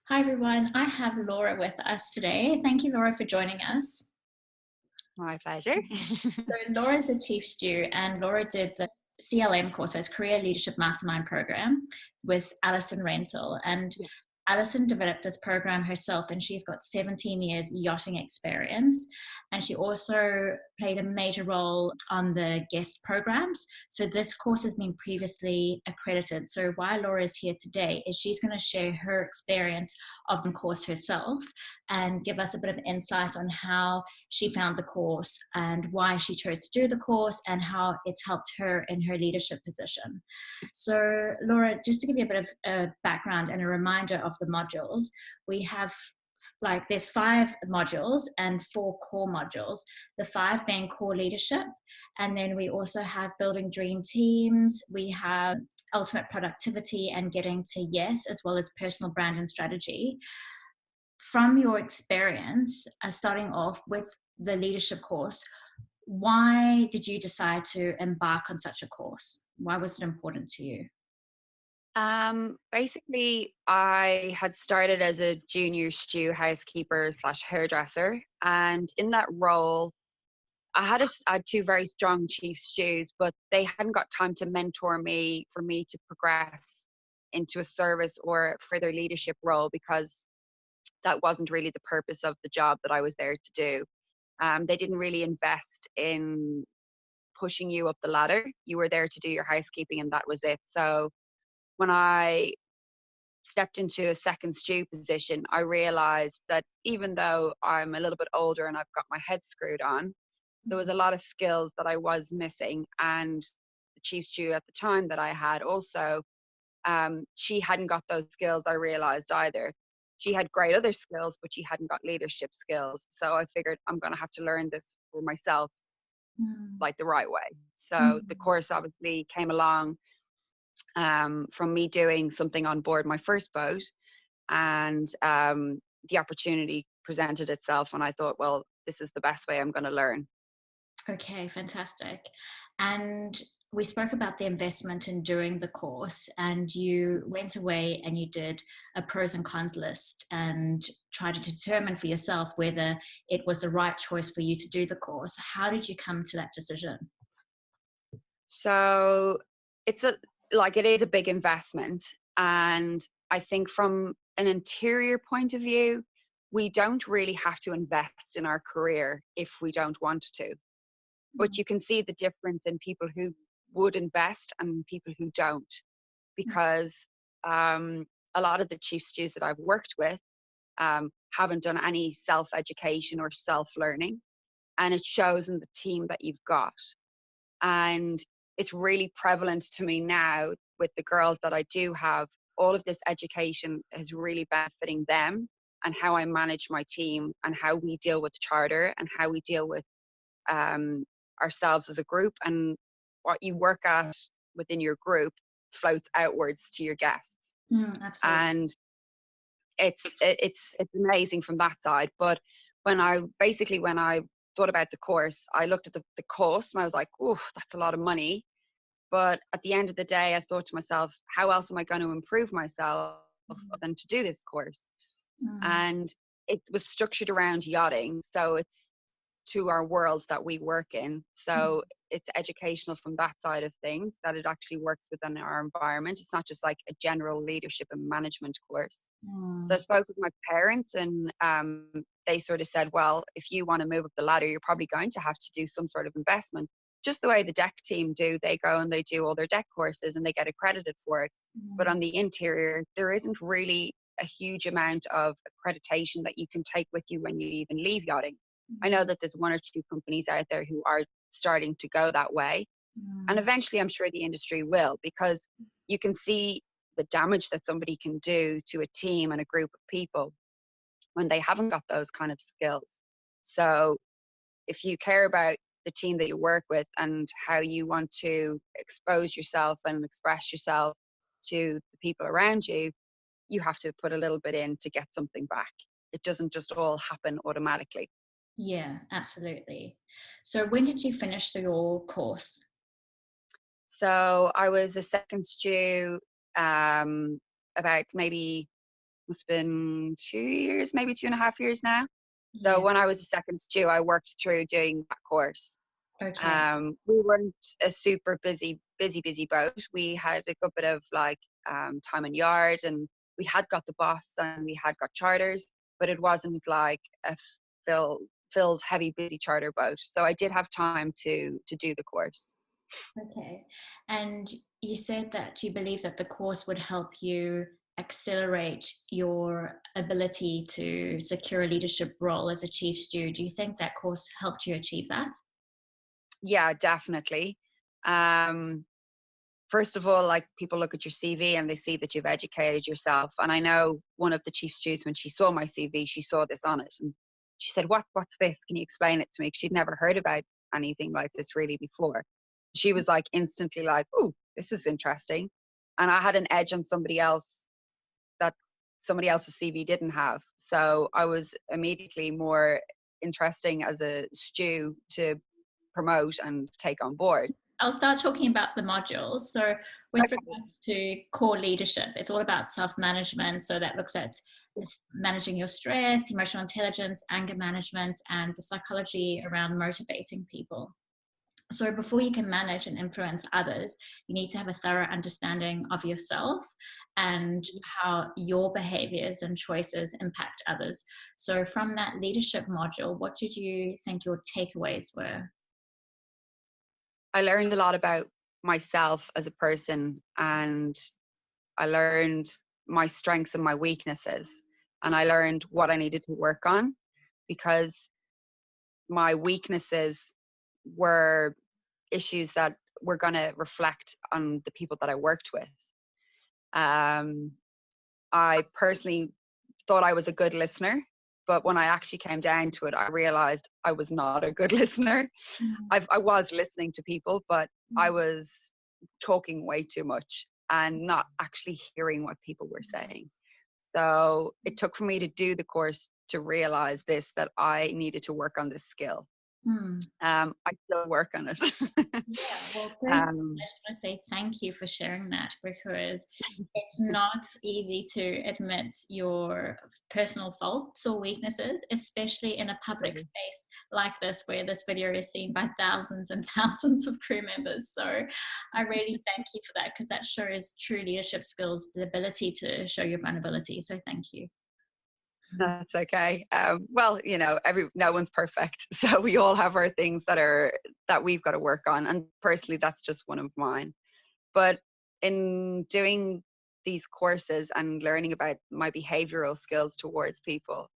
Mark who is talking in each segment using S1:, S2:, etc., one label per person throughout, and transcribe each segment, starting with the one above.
S1: Hi everyone, I have Laura with us today. Thank you, Laura, for joining us.
S2: My pleasure.
S1: So, Laura is the Chief Stew, and Laura did the CLM course, so it's Career Leadership Mastermind program with Alison Rental. And
S2: Yeah.
S1: Alison developed this program herself, and she's got 17 years yachting experience. And she also played a major role on the guest programs. So this course has been previously accredited. So why Laura is here today is she's going to share her experience of the course herself and give us a bit of insight on how she found the course and why she chose to do the course and how it's helped her in her leadership position. So, Laura, just to give you a bit of a background and a reminder of the modules, we have there's 5 modules and 4 core modules, the 5 being core leadership, and then we also have building dream teams, we have ultimate productivity and getting to yes, as well as personal brand and strategy. From your experience, starting off with the leadership course, why did you decide to embark on such a course? Why was it important to you?
S2: Basically, I had started as a junior stew housekeeper slash hairdresser, and in that role, I had two very strong chief stews, but they hadn't got time to mentor me for me to progress into a service or further leadership role because that wasn't really the purpose of the job that I was there to do. They didn't really invest in pushing you up the ladder. You were there to do your housekeeping, and that was it. So when I stepped into a second stew position, I realized that even though I'm a little bit older and I've got my head screwed on, there was a lot of skills that I was missing. And the chief stew at the time that I had also, she hadn't got those skills, I realized either. She had great other skills, but she hadn't got leadership skills. So I figured I'm going to have to learn this for myself,
S1: Mm.
S2: like the right way. So the
S1: Mm.
S2: course obviously came along from me doing something on board my first boat, and the opportunity presented itself, and I thought, well, this is the best way I'm going to learn.
S1: Okay, fantastic. And we spoke about the investment in doing the course, and you went away and you did a pros and cons list and tried to determine for yourself whether it was the right choice for you to do the course. How did you come to that decision?
S2: So it's a like it is a big investment, and I think from an interior point of view, we don't really have to invest in our career if we don't want to. But
S1: Mm.
S2: you can see the difference in people who would invest and people who don't, because um, a lot of the chief stews that I've worked with haven't done any self education or self learning, and it shows in the team that you've got. And it's really prevalent to me now with the girls that I do have. All of this education is really benefiting them and how I manage my team and how we deal with the charter and how we deal with um, ourselves as a group, and what you work at within your group floats outwards to your guests.
S1: Mm, absolutely.
S2: And it's amazing from that side. But when I thought about the course, I looked at the cost and I was like, oh, that's a lot of money. But at the end of the day, I thought to myself, how else am I going to improve myself than to do this course?
S1: Mm.
S2: And it was structured around yachting, so it's to our worlds that we work in.
S1: Mm.
S2: So it's educational from that side of things, that it actually works within our environment. It's not just like a general leadership and management course. So I
S1: Mm.
S2: spoke with my parents, and they sort of said, well, if you want to move up the ladder, you're probably going to have to do some sort of investment. Just the way the deck team do, they go and they do all their deck courses and they get accredited for it. But
S1: Mm.
S2: on the interior, there isn't really a huge amount of accreditation that you can take with you when you even leave yachting. I know
S1: Mm.
S2: that there's one or two companies out there who are starting to go that way. And
S1: Mm.
S2: eventually, I'm sure the industry will, because you can see the damage that somebody can do to a team and a group of people when they haven't got those kind of skills. So, if you care about the team that you work with and how you want to expose yourself and express yourself to the people around you, you have to put a little bit in to get something back. It doesn't just all happen automatically.
S1: Yeah, absolutely. So when did you finish your course?
S2: So I was a second stew about maybe must have been 2 years, maybe 2.5 years now. So
S1: Yeah.
S2: when I was a second stew, I worked through doing that course.
S1: Okay.
S2: We weren't a super busy boat. We had a good bit of like time in yard, and we had got the boss and we had got charters, but it wasn't like a fill, filled heavy busy charter boat. So I did have time to do the course.
S1: Okay. And you said that you believe that the course would help you accelerate your ability to secure a leadership role as a chief steward. Do you think that course helped you achieve that?
S2: Yeah, definitely. Um, First of all, like people look at your CV and they see that you've educated yourself. And I know one of the chief stewards, when she saw my CV, she saw this on it, and she said, What's this? Can you explain it to me?" 'Cause she'd never heard about anything like this really before. She was like instantly like, "Oh, this is interesting," and I had an edge on somebody else that somebody else's CV didn't have. So I was immediately more interesting as a stew to promote and take on board.
S1: I'll start talking about the modules. So, with
S2: Okay.
S1: regards to core leadership, it's all about self management. So, that looks at managing your stress, emotional intelligence, anger management, and the psychology around motivating people. So, before you can manage and influence others, you need to have a thorough understanding of yourself and how your behaviors and choices impact others. So, from that leadership module, what did you think your takeaways were?
S2: I learned a lot about myself as a person, and I learned my strengths and my weaknesses, and I learned what I needed to work on, because my weaknesses were issues that were going to reflect on the people that I worked with. Um, I personally thought I was a good listener, but when I actually came down to it, I realized I was not a good listener. I was listening to people, but I was talking way too much and not actually hearing what people were saying. So it took for me to do the course to realize this, that I needed to work on this skill.
S1: Mm.
S2: I still work on it.
S1: Yeah, well, first,
S2: um,
S1: I just want to say thank you for sharing that because it's not easy to admit your personal faults or weaknesses, especially in a public space like this, where this video is seen by thousands and thousands of crew members. So I really thank you for that because that shows true leadership skills, the ability to show your vulnerability. So thank you.
S2: that's okay. Well, no one's perfect, so we all have our things that we've got to work on, and personally, that's just one of mine. But in doing these courses and learning about my behavioral skills towards people,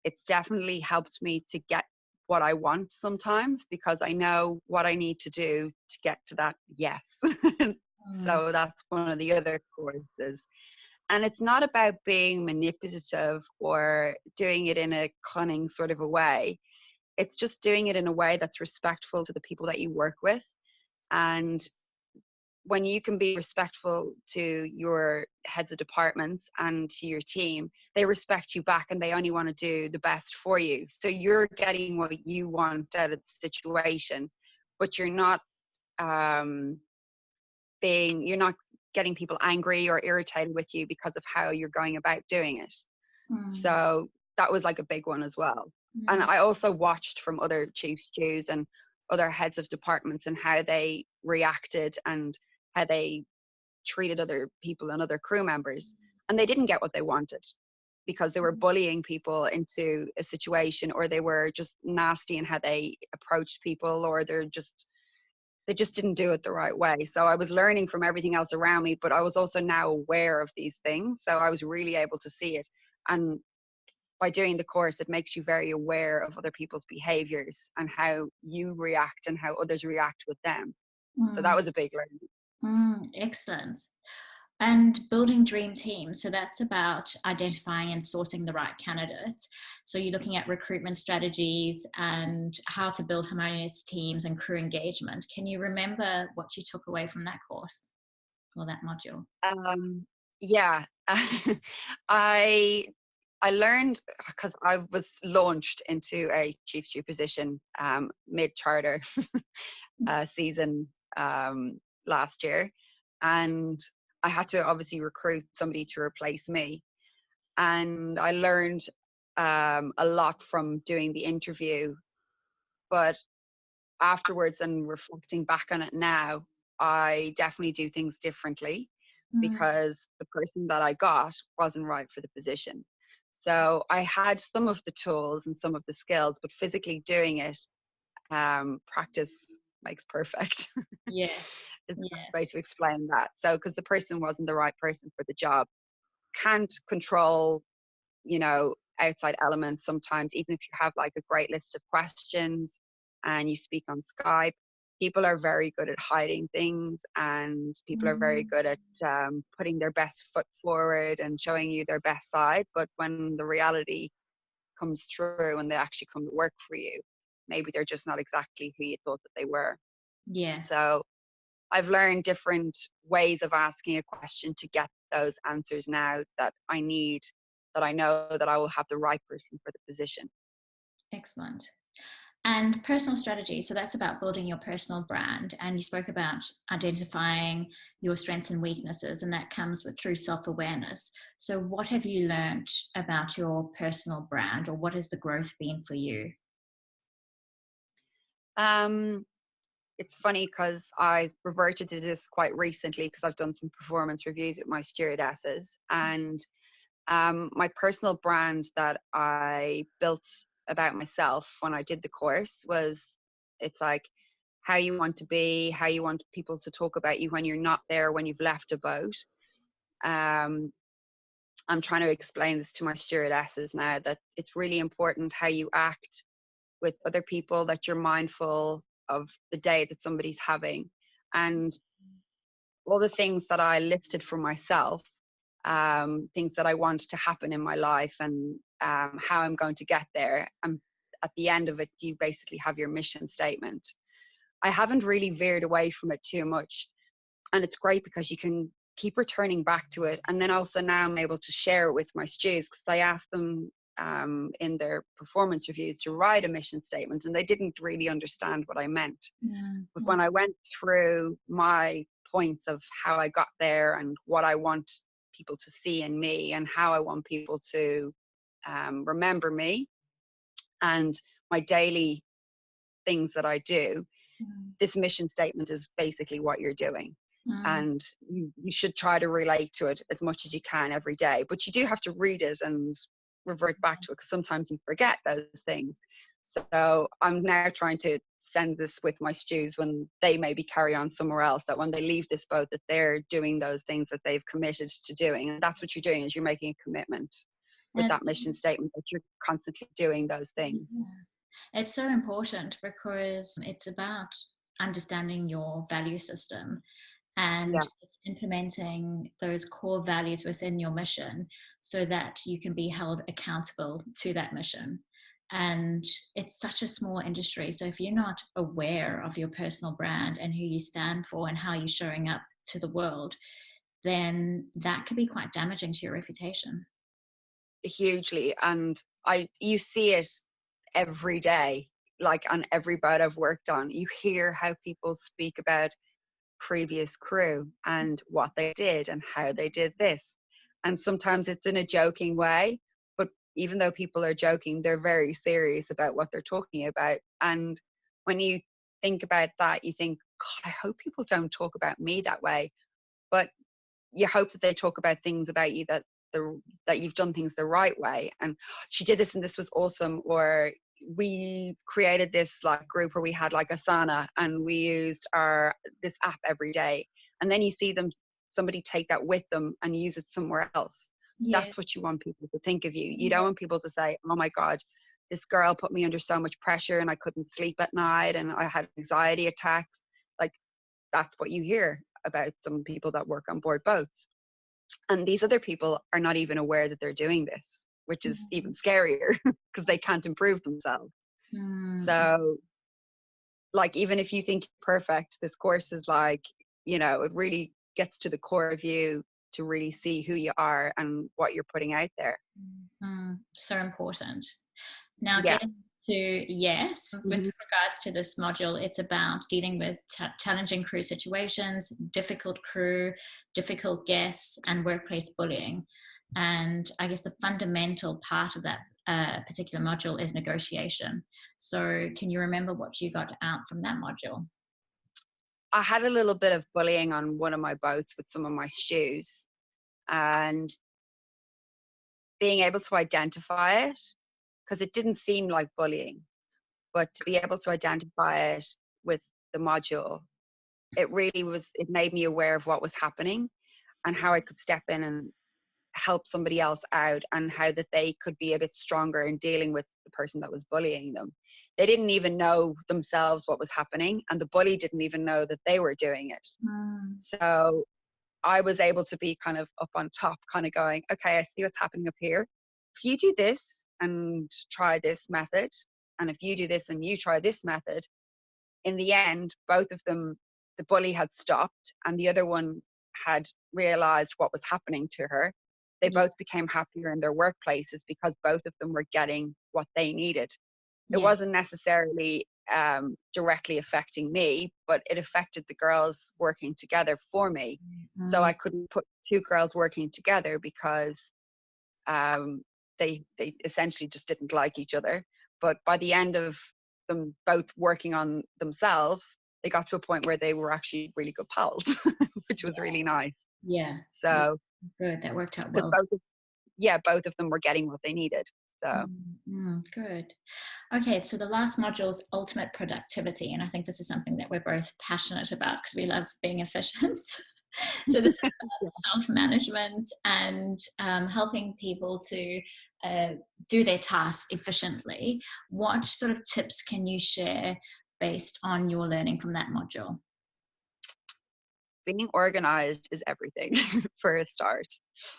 S2: it's definitely helped me to get what I want sometimes, because I know what I need to do to get to that yes.
S1: Mm,
S2: So that's one of the other courses. And it's not about being manipulative or doing it in a cunning sort of a way. It's just doing it in a way that's respectful to the people that you work with. And when you can be respectful to your heads of departments and to your team, they respect you back and they only want to do the best for you. So you're getting what you want out of the situation, but um, you're not getting people angry or irritated with you because of how you're going about doing it.
S1: mm,
S2: So that was like a big one as well. And
S1: mm,
S2: I also watched from other chief stews and other heads of departments and how they reacted and how they treated other people and other crew members. And they didn't get what they wanted because they were bullying people into a situation, or they were just nasty in how they approached people, or they just didn't do it the right way. So I was learning from everything else around me, but I was also now aware of these things. So I was really able to see it. And by doing the course, it makes you very aware of other people's behaviors and how you react and how others react with them. So
S1: mm,
S2: that was a big learning.
S1: excellent. And building dream teams. So that's about identifying and sourcing the right candidates. So you're looking at recruitment strategies and how to build harmonious teams and crew engagement. Can you remember what you took away from that course or that module?
S2: Yeah, I I learned because I was launched into a chief stew position mid charter season last year, and I had to obviously recruit somebody to replace me. and I learned a lot from doing the interview. But afterwards and reflecting back on it now, I definitely do things differently
S1: Mm,
S2: because the person that I got wasn't right for the position. So I had some of the tools and some of the skills, but physically doing it, practice makes perfect.
S1: yes,
S2: Is the best
S1: yes.
S2: way to explain that. So, because the person wasn't the right person for the job, can't control, outside elements sometimes, even if you have like a great list of questions and you speak on Skype, people are very good at hiding things, and people are very
S1: Mm,
S2: good at putting their best foot forward and showing you their best side. But when the reality comes through and they actually come to work for you, maybe they're just not exactly who you thought that they were.
S1: yes.
S2: So I've learned different ways of asking a question to get those answers now that I need, that I know that I will have the right person for the position.
S1: Excellent. And personal strategy. So that's about building your personal brand. And you spoke about identifying your strengths and weaknesses, and that comes through self-awareness. So what have you learned about your personal brand, or what has the growth been for you?
S2: Um, it's funny because I reverted to this quite recently because I've done some performance reviews with my stewardesses, and my personal brand that I built about myself when I did the course was, it's like how you want to be, how you want people to talk about you when you're not there, when you've left a boat. Um, I'm trying to explain this to my stewardesses now, that it's really important how you act with other people, that you're mindful of the day that somebody's having. And all the things that I listed for myself, things that I want to happen in my life, and how I'm going to get there. And at the end of it, you basically have your mission statement. I haven't really veered away from it too much. And it's great because you can keep returning back to it. And then also now I'm able to share it with my stews, because I asked them in their performance reviews to write a mission statement, and they didn't really understand what I meant.
S1: Mm,
S2: But
S1: mm,
S2: when I went through my points of how I got there and what I want people to see in me and how I want people to remember me and my daily things that I do,
S1: mm,
S2: this mission statement is basically what you're doing.
S1: mm,
S2: And you should try to relate to it as much as you can every day. But you do have to read it and revert back to it, because sometimes you forget those things. So I'm now trying to send this with my stews when they maybe carry on somewhere else, that when they leave this boat, that they're doing those things that they've committed to doing. And that's what you're doing, is you're making a commitment with
S1: and
S2: that mission statement, that you're constantly doing those things.
S1: yeah. It's so important because it's about understanding your value system, and
S2: Yeah,
S1: it's implementing those core values within your mission so that you can be held accountable to that mission. And it's such a small industry. So if you're not aware of your personal brand and who you stand for and how you're showing up to the world, then that could be quite damaging to your reputation.
S2: hugely. And you see it every day, like on every boat I've worked on. You hear how people speak about previous crew and what they did and how they did this. And sometimes it's in a joking way, but even though people are joking, they're very serious about what they're talking about. And when you think about that, you think, God, I hope people don't talk about me that way. But you hope that they talk about things about you, that you've done things the right way, and she did this and this was awesome. Or we created this like group where we had like Asana, and we used our this app every day. And then you see them, somebody take that with them and use it somewhere else.
S1: Yeah.
S2: That's what you want people to think of you. You don't
S1: Yeah.
S2: want people to say, oh my God, this girl put me under so much pressure and I couldn't sleep at night and I had anxiety attacks. Like, that's what you hear about some people that work on board boats. And these other people are not even aware that they're doing this, which is even
S1: Mm,
S2: scarier because they can't improve themselves.
S1: mm,
S2: So, like, even if you think you're perfect, this course is like, it really gets to the core of you to really see who you are and what you're putting out there.
S1: so important. Now,
S2: Yeah.
S1: getting to yes, with
S2: Hmm.
S1: regards to this module, it's about dealing with challenging crew situations, difficult crew, difficult guests, and workplace bullying. And I guess the fundamental part of that particular module is negotiation. So can you remember what you got out from that module?
S2: I had a little bit of bullying on one of my boats with some of my stews, and being able to identify it, because it didn't seem like bullying, but to be able to identify it with the module, it made me aware of what was happening and how I could step in and help somebody else out, and how that they could be a bit stronger in dealing with the person that was bullying them. They didn't even know themselves what was happening, and the bully didn't even know that they were doing it.
S1: Mm.
S2: So I was able to be kind of up on top, kind of going, okay, I see what's happening up here. If you do this and try this method, and if you do this and you try this method, in the end, both of them, the bully had stopped and the other one had realized what was happening to her. They
S1: Yeah.
S2: both became happier in their workplaces because both of them were getting what they needed. It
S1: Yeah.
S2: wasn't necessarily directly affecting me, but it affected the girls working together for me. So
S1: Mm.
S2: I couldn't put two girls working together because um, they essentially just didn't like each other. But by the end of them both working on themselves, they got to a point where they were actually really good pals, which was really nice.
S1: Yeah. Yeah.
S2: So
S1: Good. That worked out
S2: because
S1: well.
S2: both of them were getting what they needed. So
S1: Good. Okay, so the last module is ultimate productivity, and I think this is something that we're both passionate about because we love being efficient. So this is self-management and helping people to uh, do their tasks efficiently. What sort of tips can you share based on your learning from that module?
S2: being organized is everything for a start.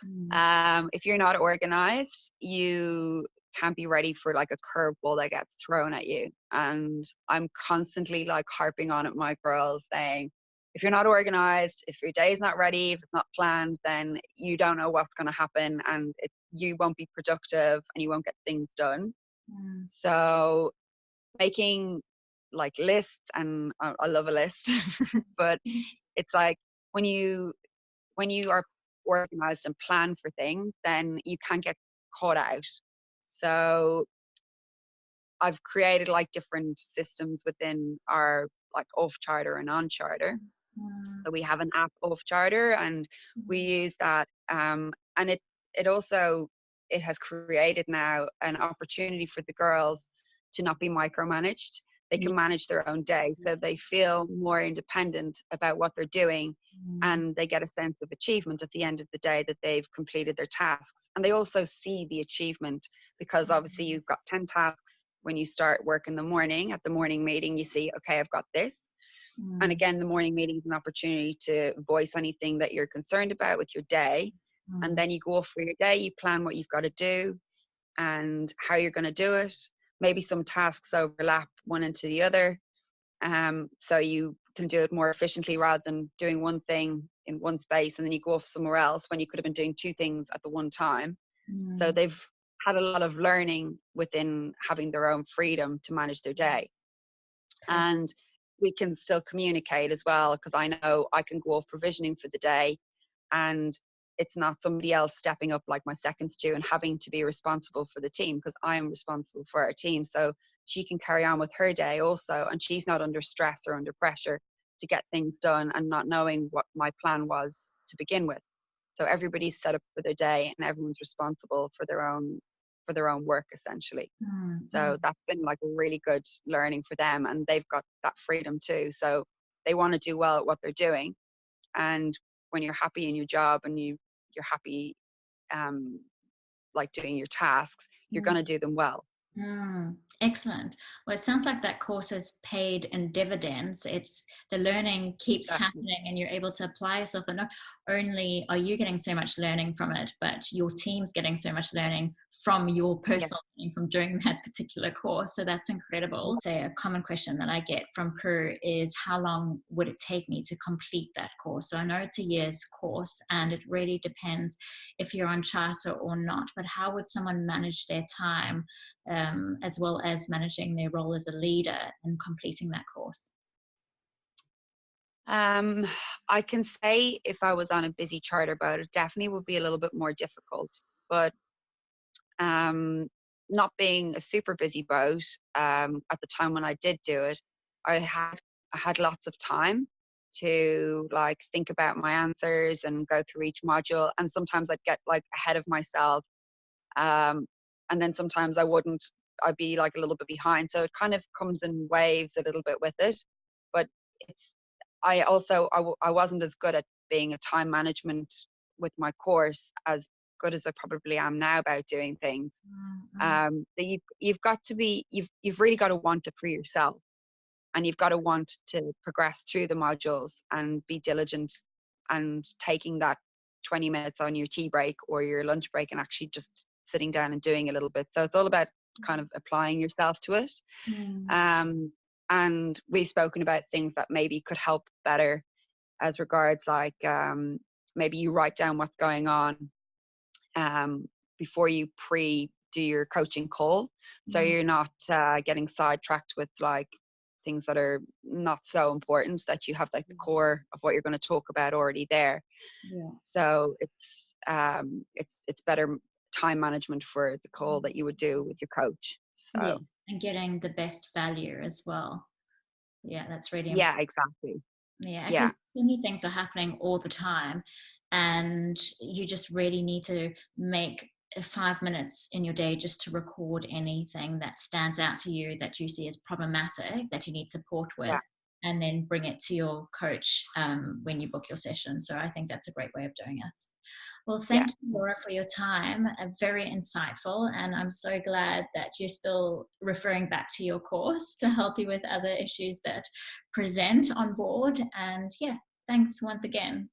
S1: Mm.
S2: If you're not organized, you can't be ready for like a curveball that gets thrown at you. And I'm constantly like harping on at my girls saying, if you're not organized, if your day is not ready, if it's not planned, then you don't know what's going to happen, and you won't be productive and you won't get things done.
S1: Mm.
S2: So making like lists, and I love a list, but it's like when you are organized and plan for things, then you can't get caught out. So I've created like different systems within our like off charter and on charter.
S1: Mm.
S2: So we have an app off charter, and we
S1: Mm.
S2: use that. And it also it has created now an opportunity for the girls to not be micromanaged. They
S1: Yeah.
S2: can manage their own day, so they feel more independent about what they're doing,
S1: Mm.
S2: and they get a sense of achievement at the end of the day that they've completed their tasks. And they also see the achievement, because obviously you've got 10 tasks when you start work in the morning. At the morning meeting, you see, okay, I've got this. And
S1: Mm.
S2: again, the morning meeting is an opportunity to voice anything that you're concerned about with your day. And
S1: Mm.
S2: then you go off for your day, you plan what you've got to do and how you're going to do it. Maybe some tasks overlap one into the other. So you can do it more efficiently rather than doing one thing in one space and then you go off somewhere else when you could have been doing two things at the one time. So
S1: Mm.
S2: they've had a lot of learning within having their own freedom to manage their day.
S1: Perfect.
S2: And we can still communicate as well, because I know I can go off provisioning for the day, and it's not somebody else stepping up like my second stew and having to be responsible for the team, because I am responsible for our team. So she can carry on with her day also, and she's not under stress or under pressure to get things done and not knowing what my plan was to begin with. So everybody's set up for their day and everyone's responsible for their own work essentially.
S1: Mm.
S2: So that's been like a really good learning for them, and they've got that freedom too. So they want to do well at what they're doing. And when you're happy in your job and you're happy um like doing your tasks, you're
S1: Mm.
S2: going to do them well.
S1: Excellent. Well, it sounds like that course has paid in dividends. It's the learning keeps
S2: Definitely.
S1: happening and you're able to apply yourself. And not only are you getting so much learning from it, but your team's getting so much learning from your
S2: Yeah.
S1: personal learning from doing that particular course. So that's incredible. Say a common question that I get from crew is how long would it take me to complete that course? So I know it's a year's course and it really depends if you're on charter or not, but how would someone manage their time as well as managing their role as a leader and completing that course?
S2: Um, I can say if I was on a busy charter boat, it definitely would be a little bit more difficult. But um, not being a super busy boat, at the time when I did do it, I had I had lots of time to like think about my answers and go through each module. And sometimes I'd get like ahead of myself, um, and then sometimes I wouldn't. I'd be like a little bit behind. So it kind of comes in waves a little bit with it. But it's I also I wasn't as good at being a time management with my course as good as I probably am now about doing things.
S1: Mm-hmm.
S2: That you've got to be you've really got to want it for yourself, and you've got to want to progress through the modules and be diligent and taking that 20 minutes on your tea break or your lunch break and actually just sitting down and doing a little bit. So it's all about kind of applying yourself to it.
S1: Mm.
S2: Um, and we've spoken about things that maybe could help better as regards like maybe you write down what's going on um, before you pre do your coaching call, so
S1: Mm.
S2: you're not getting sidetracked with like things that are not so important, that you have like the core of what you're going to talk about already there.
S1: Yeah.
S2: So it's better time management for the call that
S1: Mm.
S2: you would do with your coach.
S1: Yeah.
S2: So
S1: And getting the best value as well. Yeah, that's really important.
S2: yeah, exactly.
S1: Yeah,
S2: Yeah,
S1: because so many things are happening all the time, and you just really need to make 5 minutes in your day just to record anything that stands out to you that you see as problematic that you need support
S2: yeah,
S1: with, and then bring it to your coach when you book your session. So I think that's a great way of doing it. Well,
S2: yeah.
S1: thank you, Laura, for your time. Very insightful. And I'm so glad that you're still referring back to your course to help you with other issues that present on board. And yeah, thanks once again.